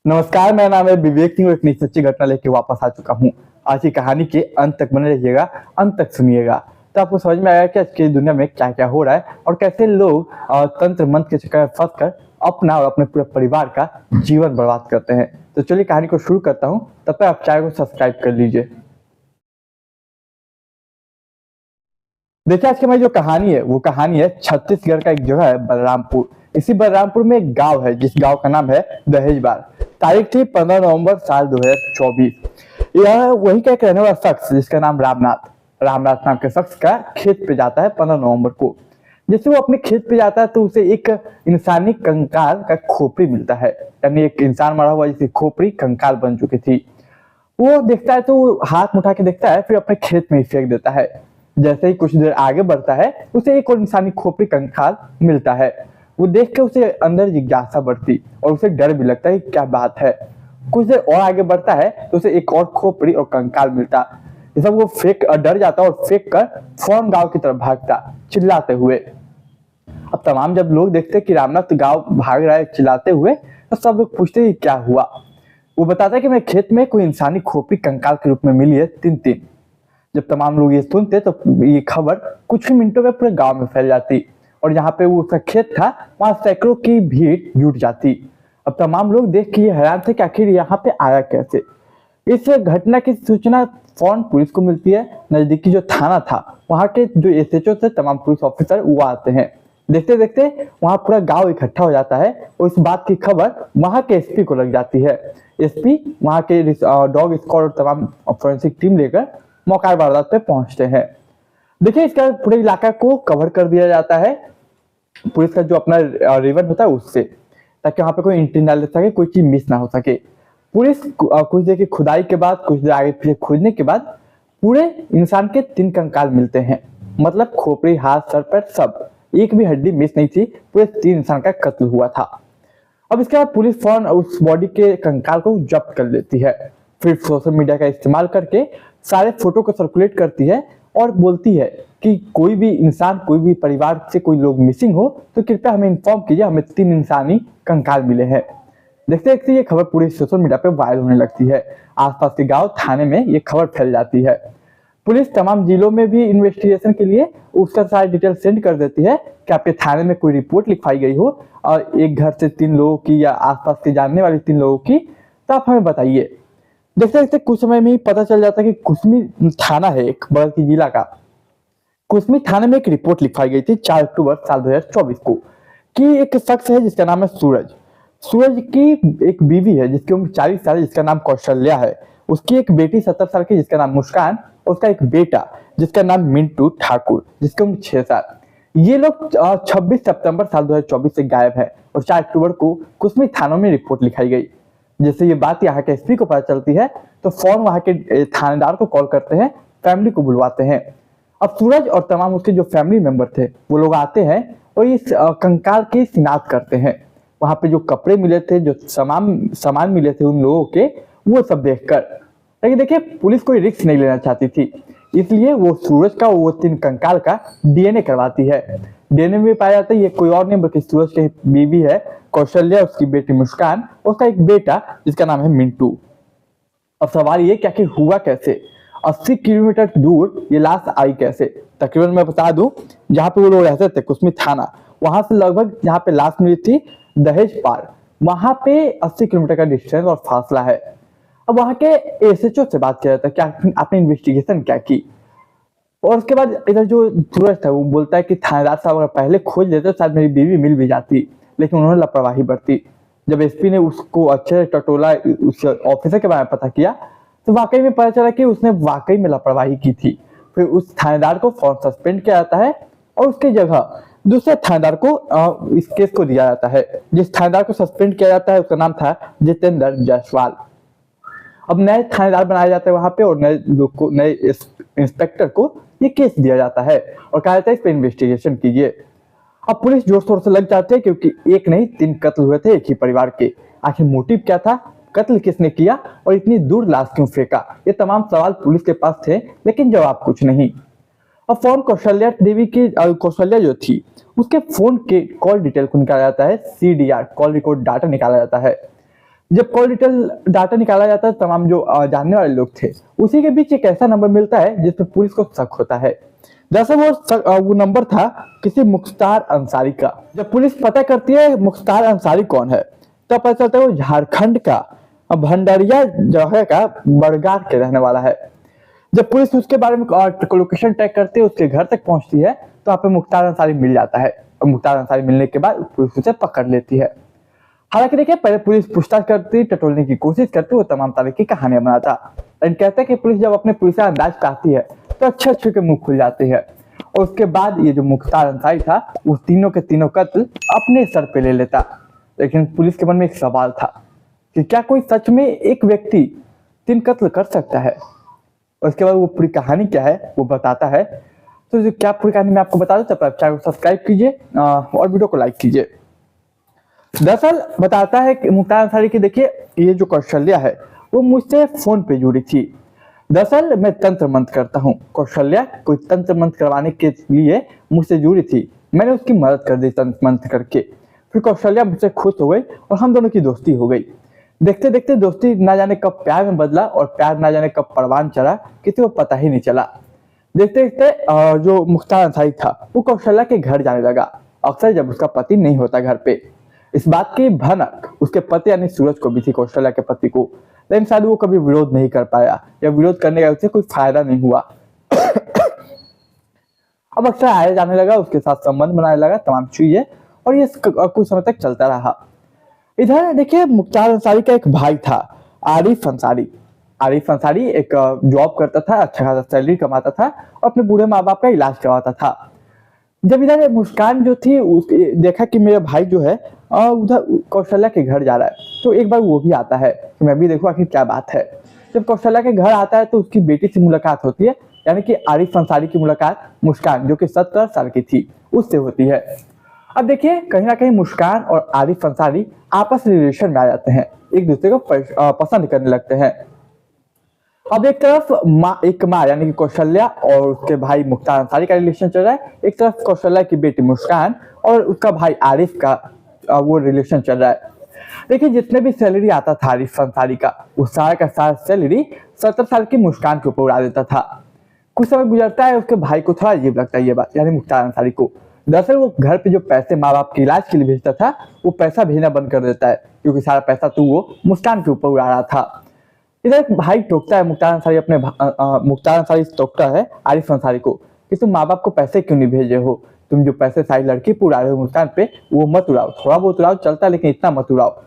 नमस्कार, मेरा नाम है विवेक सिंह और एक नई सच्ची घटना लेके वापस आ चुका हूँ। आज की कहानी के अंत तक बने रहिएगा, अंत तक सुनिएगा तो आपको समझ में आएगा कि आज की दुनिया में क्या क्या हो रहा है और कैसे लोग तंत्र मंत्र के चक्कर में फंस कर अपना और अपने पूरे परिवार का जीवन बर्बाद करते हैं। तो चलिए कहानी को शुरू करता हूँ, तब तक आप चैनल को सब्सक्राइब कर लीजिए। देखिए, आज की हमारी जो कहानी है वो कहानी है छत्तीसगढ़ का एक जगह है बलरामपुर। इसी बलरामपुर में एक गांव है जिस गांव का नाम है दहेजबार। तारीख थी 15 नवंबर साल 2024। यह वही का एक रहने वाला शख्स जिसका नाम रामनाथ नाम के शख्स का खेत पे जाता है 15 नवंबर को। जैसे वो अपने खेत पे जाता है तो उसे एक इंसानी कंकाल का खोपड़ी मिलता है, यानी एक इंसान मरा हुआ जिसकी खोपड़ी कंकाल बन चुकी थी। वो देखता है तो वो हाथ उठा के देखता है, फिर अपने खेत में ही फेंक देता है। जैसे ही कुछ देर आगे बढ़ता है उसे एक और इंसानी खोपड़ी कंकाल मिलता है। वो देख के उसे अंदर जिज्ञासा बढ़ती और उसे डर भी लगता है कि क्या बात है। कुछ देर और आगे बढ़ता है तो उसे एक और खोपड़ी और कंकाल मिलता। ये सब वो डर जाता और फेंक कर फौरन गांव की तरफ भागता चिल्लाते हुए। अब तमाम जब लोग देखते कि रामनाथ गांव भाग रहा है चिल्लाते हुए तो सब लोग पूछते कि क्या हुआ। वो बताता है कि मेरे खेत में कोई इंसानी खोपड़ी कंकाल के रूप में मिली है तीन। जब तमाम लोग ये सुनते तो ये खबर कुछ ही मिनटों में पूरे गांव में फैल जाती और जहाँ पे वो उसका खेत था वहां सैकड़ों की भीड़ जुट जाती। अब तमाम लोग देख के ये हैरान थे कि आखिर यहाँ पे आया कैसे। इस घटना की सूचना फौरन पुलिस को मिलती है। नजदीकी जो थाना था वहाँ के जो एसएचओ थे तमाम पुलिस ऑफिसर वो आते हैं। देखते देखते वहाँ पूरा गांव इकट्ठा हो जाता है और इस बात की खबर वहाँ के एसपी को लग जाती है। एसपी वहाँ के डॉग स्क्वाड और तमाम फॉरेंसिक टीम लेकर मौका वारदात पे पहुंचते हैं। देखिए, इसका पूरे इलाका को कवर कर दिया जाता है पुलिस का जो अपना रिवर होता है उससे, ताकि वहां पे कोई एंट्री ना ले सके, कोई चीज मिस ना हो सके। पुलिस कुछ देर की खुदाई के बाद, कुछ देर आगे पीछे खोजने के बाद पूरे इंसान के 3 कंकाल मिलते हैं। मतलब खोपड़ी, हाथ, सर, पैर सब, एक भी हड्डी मिस नहीं थी। पूरे 3 इंसान का कत्ल हुआ था। अब इसके बाद पुलिस फौरन उस बॉडी के कंकाल को जब्त कर लेती है। फिर सोशल मीडिया का इस्तेमाल करके सारे फोटो को सर्कुलेट करती है और बोलती है कि कोई भी इंसान, कोई भी परिवार से कोई लोग मिसिंग हो तो कृपया हमें इन्फॉर्म कीजिए, हमें 3 इंसानी कंकाल मिले हैं। देखते देखते ये खबर पूरी सोशल मीडिया पे वायरल होने लगती है। आसपास के गांव, थाने में ये खबर फैल जाती है। पुलिस तमाम जिलों में भी इन्वेस्टिगेशन के लिए उसका सारी डिटेल सेंड कर देती है कि आपके थाने में कोई रिपोर्ट लिखवाई गई हो और एक घर से 3 लोगों की या आसपास के जानने वाले 3 लोगों की, तो आप हमें बताइए। देखते देखते कुछ समय में ही पता चल जाता है कि कुसमी थाना है एक बगल की जिला का। कुसमी थाने में एक रिपोर्ट लिखवाई गई थी 4 अक्टूबर साल 2024 को कि एक शख्स है जिसका नाम है सूरज की एक बीवी है जिसकी उम्र 40 साल है, जिसका नाम कौशल्या है। उसकी एक बेटी 70 साल की जिसका नाम मुस्कान, और उसका एक बेटा जिसका नाम मिंटू ठाकुर जिसकी उम्र 6 साल। ये लोग 26 सितंबर साल 2024 से गायब है और 4 अक्टूबर को कुसमी थानों में रिपोर्ट लिखाई गई। जैसे ये बात यहाँ के एसपी को पता चलती है तो फौरन वहां के थानेदार को कॉल करते हैं, फैमिली को बुलवाते हैं। अब सूरज और तमाम उसके जो फैमिली मेंबर थे वो लोग आते हैं और इस कंकाल की शिनाख्त करते हैं। वहां पे जो कपड़े मिले थे, जो सामान मिले थे उन लोगों के, वो सब देखकर, लेकिन देखिए पुलिस कोई रिस्क नहीं लेना चाहती थी, इसलिए वो सूरज का वो 3 कंकाल का डीएनए करवाती है। डीएनए में पाया जाता है ये कोई और नहीं बल्कि सूरज की बीवी है कौशल्या, उसकी बेटी मुस्कान, उसका एक बेटा जिसका नाम है मिंटू। अब सवाल ये क्या कि हुआ कैसे, 80 किलोमीटर दूर ये लाश आई कैसे। तकरीबन मैं बता दूं, जहां पे वो लोग रहते थे कुसमी थाना, वहां से लगभग जहां पे लाश मिली थी दहेज पार, वहां पे 80 किलोमीटर का डिस्टेंस और फासला है। अब वहां के एसएचओ से बात किया जाता है, क्या आपने इन्वेस्टिगेशन क्या की। और उसके बाद इधर जो सूरज था वो बोलता है कि थानेदार साहब अगर पहले खोज लेते तो शायद मेरी बीवी मिल भी जाती, लेकिन उन्होंने लापरवाही बरती। जब एसपी ने उसको अच्छे से टटोला, उस ऑफिसर के बारे में पता किया तो वाकई में पता चला कि उसने वाकई में लापरवाही की थी। फिर उस थानेदार को फौरन सस्पेंड किया जाता है और उसकी जगह दूसरे थानेदार को इस केस को दिया जाता है। जिस थानेदार को सस्पेंड किया जाता है उसका नाम था जितेंद्र जायसवाल। अब नए थानेदार बनाए जाते हैं वहां पे और नए लोग को, नए इंस्पेक्टर को ये केस दिया जाता है और कहा जाता है इस पे इन्वेस्टिगेशन कीजिए। अब पुलिस जोर शोर से लग जाती है क्योंकि एक नहीं 3 कत्ल हुए थे एक ही परिवार के। आखिर मोटिव क्या था, कत्ल किसने किया और इतनी दूर लाश क्यों फेंका, ये तमाम सवाल पुलिस के पास थे, लेकिन जवाब कुछ नहीं। अब फोन कौशल्या जो थी उसके फोन के कॉल डिटेल को निकाला जाता है, CDR कॉल रिकॉर्ड डाटा निकाला जाता है। जब कॉल डिटेल डाटा निकाला जाता है तमाम जो जानने वाले लोग थे, उसी के बीच एक ऐसा नंबर मिलता है जिस पे पुलिस को शक होता है। दरअसल वो नंबर था किसी मुख्तार अंसारी का। जब पुलिस पता करती है मुख्तार अंसारी कौन है, तब पता चलता है वो झारखंड का भंडारिया जगह का बड़गार के रहने वाला है। जब पुलिस उसके बारे में लोकेशन ट्रैक करती है, उसके घर तक पहुंचती है, तो वहाँ पे मुख्तार अंसारी मिल जाता है और मुख्तार अंसारी मिलने के बाद पुलिस उसे पकड़ लेती है। हालांकि देखिए, पहले पुलिस पूछताछ करती, टटोलने की कोशिश करती, वो तमाम तरह की कहानियां बनाता। लेकिन कहते हैं कि पुलिस जब अपने पुलिस अंदाज पे आती है तो अच्छे अच्छे के मुंह खुल जाते हैं। और उसके बाद ये जो मुख्तार अंसारी था, वो तीनों के तीनों कत्ल अपने सर पे ले लेता। लेकिन पुलिस के मन में एक सवाल था कि क्या कोई सच में एक व्यक्ति 3 कत्ल कर सकता है। और उसके बाद वो पूरी कहानी क्या है वो बताता है। तो जो क्या पूरी कहानी मैं आपको बता दूं, तब आप चैनल को सब्सक्राइब कीजिए और वीडियो को लाइक कीजिए। दरअसल बताता है कि मुख्तार अंसारी की, देखिए ये जो कौशल्या है वो मुझसे फोन पे जुड़ी थी। दरअसल मैं तंत्र मंत्र करता हूँ, कौशल्या कोई तंत्र मंत्र करवाने के लिए मुझसे जुड़ी थी। मैंने उसकी मदद कर दी तंत्र मंत्र करके। फिर कौशल्या मुझसे खुश हो गई और हम दोनों की दोस्ती हो गई। देखते देखते दोस्ती ना जाने कब प्यार में बदला और प्यार ना जाने कब परवान चढ़ा, किसी को पता ही नहीं चला। देखते देखते जो मुख्तार अंसारी था वो कौशल्या के घर जाने लगा, अक्सर जब उसका पति नहीं होता घर पे। इस बात की भनक उसके पति यानी सूरज को भी थी, कौशल्या के पति को। लेकिन शायद वो कभी विरोध नहीं कर पाया या विरोध करने का उसे कोई फायदा नहीं हुआ। अब अक्सर आया जाने लगा, उसके साथ संबंध बनाने लगा, तमाम चीजें, और ये कुछ समय तक चलता रहा। इधर देखिए, मुख्तार अंसारी का एक भाई था, आरिफ अंसारी। आरिफ अंसारी एक जॉब करता था, अच्छा खासा सैलरी कमाता था और अपने बूढ़े माँ बाप का इलाज करवाता था। जब इधर मुस्कान जो थी देखा कि मेरा भाई जो है उधर कौशल्या के घर जा रहा है, तो एक बार वो भी आता है कि मैं भी देखूं आखिर क्या बात है। जब कौशल्या के घर आता है तो उसकी बेटी से मुलाकात होती है, यानी कि आरिफ अंसारी की मुलाकात मुस्कान जो कि 17 साल की थी उससे होती है। अब देखिए, कहीं ना कहीं मुस्कान और आरिफ अंसारी आपस में रिलेशन में आ जाते हैं, एक दूसरे को पसंद करने लगते हैं। अब एक तरफ एक माँ यानी कि कौशल्या और उसके भाई मुख्तार अंसारी का रिलेशन चल रहा है, एक तरफ कौशल्या की बेटी मुस्कान और उसका भाई आरिफ का वो रिलेशन चल रहा है। देखिए, जितने भी सैलरी आता था आरिफ अंसारी का, वो सारा का सारा सैलरी 17 साल की मुस्कान के ऊपर उड़ा देता था। कुछ समय गुजरता है, उसके भाई को थोड़ा अजीब लगता है ये बात, यानी मुख्तार अंसारी को। दरअसल वो घर पे जो पैसे माँ बाप के इलाज के लिए भेजता था, वो पैसा भेजना बंद कर देता है, क्योंकि सारा पैसा तो वो मुस्कान के ऊपर उड़ा रहा था। इधर एक भाई टोकता है मुख्तार अंसारी मुख्तार अंसारी टोकता है आरिफ अंसारी को कि तुम माँ बाप को पैसे क्यों नहीं भेजे हो, तुम जो पैसे सारी लड़की पे उड़ा रहे हो मुस्कान पे, वो मत उड़ाओ, थोड़ा बहुत उड़ाओ चलता है लेकिन इतना मत उड़ाओ।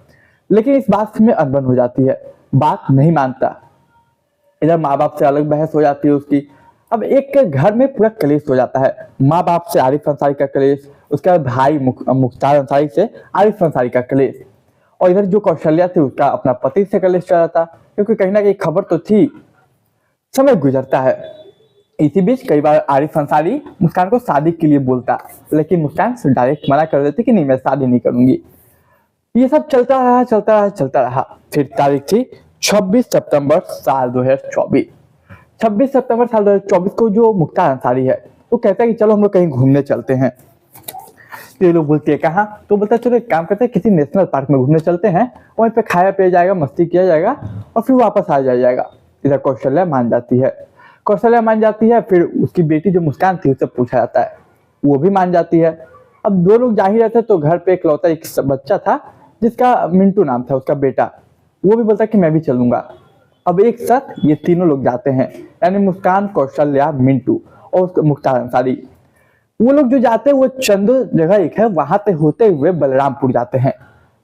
लेकिन इस बात में अनबन हो जाती है, बात नहीं मानता। इधर माँ बाप से अलग बहस हो जाती है उसकी। अब एक घर में पूरा कलेश हो जाता है, माँ बाप से आरिफ अंसारी का कलेश, उसके बाद भाई मुख्तार अंसारी से आरिफ अंसारी का कलेश, और इधर जो कौशल्या थी उसका अपना पति से कलेश चल रहा था, क्योंकि कहीं ना कहीं खबर तो थी। समय गुजरता है, इसी बीच कई बार आरिफ अंसारी मुस्कान को शादी के लिए बोलता, लेकिन मुस्कान डायरेक्ट मना कर देती कि नहीं, मैं शादी नहीं करूंगी। ये सब चलता रहा। फिर तारीख थी 26 सितंबर साल 2024। 26 सितंबर साल 2024 को जो मुख्तार अंसारी है वो कहता है कि चलो हम लोग कहीं घूमने चलते हैं। तो ये लोग बोलते हैं कहाँ, तो बोलता है चलो एक काम करते हैं, किसी नेशनल पार्क में घूमने चलते हैं, वहीं पे खाया पिया जाएगा, मस्ती किया जाएगा और फिर वापस आ जाएगा। इधर कौशल्या मान जाती है। फिर उसकी बेटी जो मुस्कान थी उससे पूछा जाता है, वो भी मान जाती है। अब 2 लोग जा ही रहे थे, तो घर पे इकलौता एक बच्चा था जिसका मिंटू नाम था, उसका बेटा, वो भी बोलता कि मैं भी चलूंगा। अब एक साथ ये तीनों लोग जाते हैं, यानी मुस्कान, कौशल्या, मिंटू और मुख्तार अंसारी। वो लोग जो जाते हैं वो चंदू जगह एक है, वहां पे होते हुए बलरामपुर जाते हैं।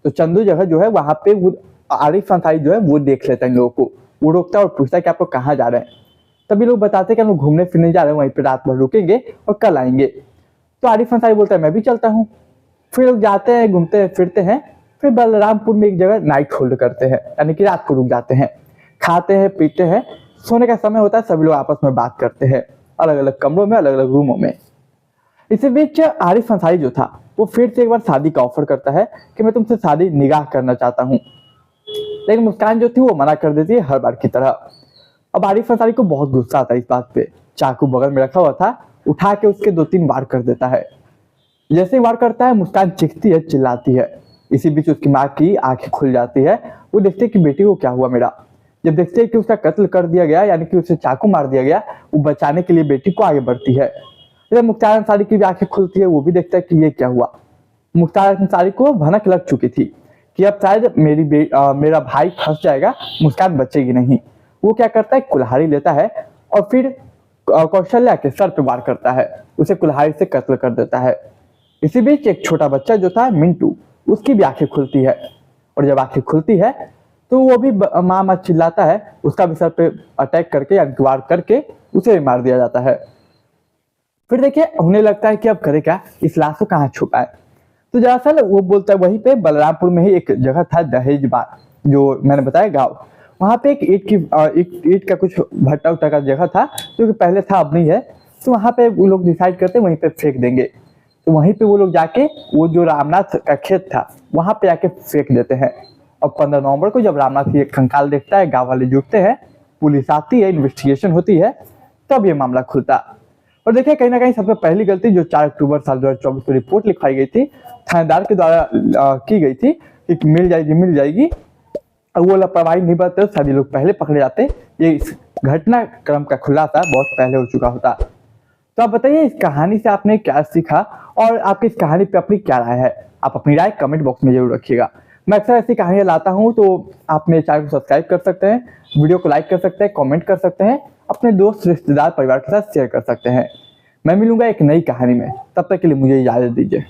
तो चंदू जगह जो है वहां पे वो आरिफ अंसारी जो है वो देख लेता है इन लोगों को, वो रोकता है और पूछता है कि आप लोग कहाँ जा रहे हैं। तभी लोग बताते हैं कि हम लोग घूमने फिरने जा रहे हैं, वहीं पे रात भर रुकेंगे और कल आएंगे। तो आरिफ अंसारी बोलता है मैं भी चलता हूँ। फिर लोग जाते हैं, घूमते हैं, फिरते हैं, फिर बलरामपुर में एक जगह नाइट होल्ड करते हैं, यानी कि रात को रुक जाते हैं, खाते हैं, पीते हैं, सोने का समय होता है, सभी लोग आपस में बात करते हैं, अलग अलग कमरों में, अलग अलग रूमों में। इसी बीच आरिफ अंसारी जो था वो फिर से एक बार शादी का ऑफर करता है कि मैं तुमसे शादी निगाह करना चाहता हूँ, लेकिन मुस्कान जो थी वो मना कर देती है हर बार की तरह। अब आरिफ अंसारी को बहुत गुस्सा आता है इस बात पे, चाकू बगल में रखा हुआ था, उठा के उसके 2-3 वार कर देता है। जैसे ही वार करता है मुस्कान चीखती है, चिल्लाती है। इसी बीच उसकी माँ की आंखें खुल जाती है। वो देखते हैं कि बेटी को क्या हुआ मेरा। जब देखते हैं कि उसका कत्ल कर दिया गया, यानी कि उसे चाकू मार दिया गया, वो बचाने के लिए बेटी को आगे बढ़ती है। जब मुख्तार अंसारी की भी आंखें खुलती है, वो भी देखता है कि ये क्या हुआ। मुख्तार अंसारी को भनक लग चुकी थी कि अब शायद मेरा भाई फंस जाएगा, मुस्कान बचेगी नहीं। वो क्या करता है, कुल्हाड़ी लेता है और फिर कौशल्या के सर पे वार करता है, उसे कुल्हाड़ी से कत्ल कर देता है। इसी बीच एक छोटा बच्चा जो था मिंटू, उसकी भी आंखें खुलती है, और जब आंखें खुलती है तो वो भी माँ माँ चिल्लाता है। उसका भी सर पे अटैक करके या वार करके उसे भी मार दिया जाता है। फिर देखिए उन्हें लगता है कि अब करे क्या, इस लाश को कहाँ छुपाए। तो दरअसल वो बोलता है वहीं पे बलरामपुर में ही एक जगह था दहेज बार, जो मैंने बताया गांव। वहां पे एक ईट का कुछ भट्टा उट्टा का जगह था, जो कि पहले था अब नहीं है। तो वहां पे वो लोग डिसाइड करते वहीं पे फेंक देंगे। तो वहीं पे वो लोग जाके वो जो रामनाथ का खेत था वहां पे आके फेंक देते हैं। और 15 नवंबर को जब रामनाथ ये कंकाल देखता है, गाँव वाले जुटते हैं, पुलिस आती है, इन्वेस्टिगेशन होती है, तब ये मामला खुलता। और देखिए कहीं ना कहीं सबसे पहली गलती जो 4 अक्टूबर साल 2024 को रिपोर्ट लिखवाई गई थी, थानेदार के द्वारा की गई थी कि मिल जाएगी, और वो लापरवाही नहीं बरतते, सभी लोग पहले पकड़े जाते। ये इस घटनाक्रम का खुलासा बहुत पहले हो चुका होता। तो आप बताइए इस कहानी से आपने क्या सीखा, और आपकी इस कहानी पे अपनी क्या राय है। आप अपनी राय कमेंट बॉक्स में जरूर रखिएगा। मैं अक्सर ऐसी कहानियां लाता हूं, तो आप मेरे चैनल को सब्सक्राइब कर सकते हैं, वीडियो को लाइक कर सकते हैं, कमेंट कर सकते हैं, अपने दोस्त रिश्तेदार परिवार के साथ शेयर कर सकते हैं। मैं मिलूंगा एक नई कहानी में, तब तक के लिए मुझे इजाजत दीजिए।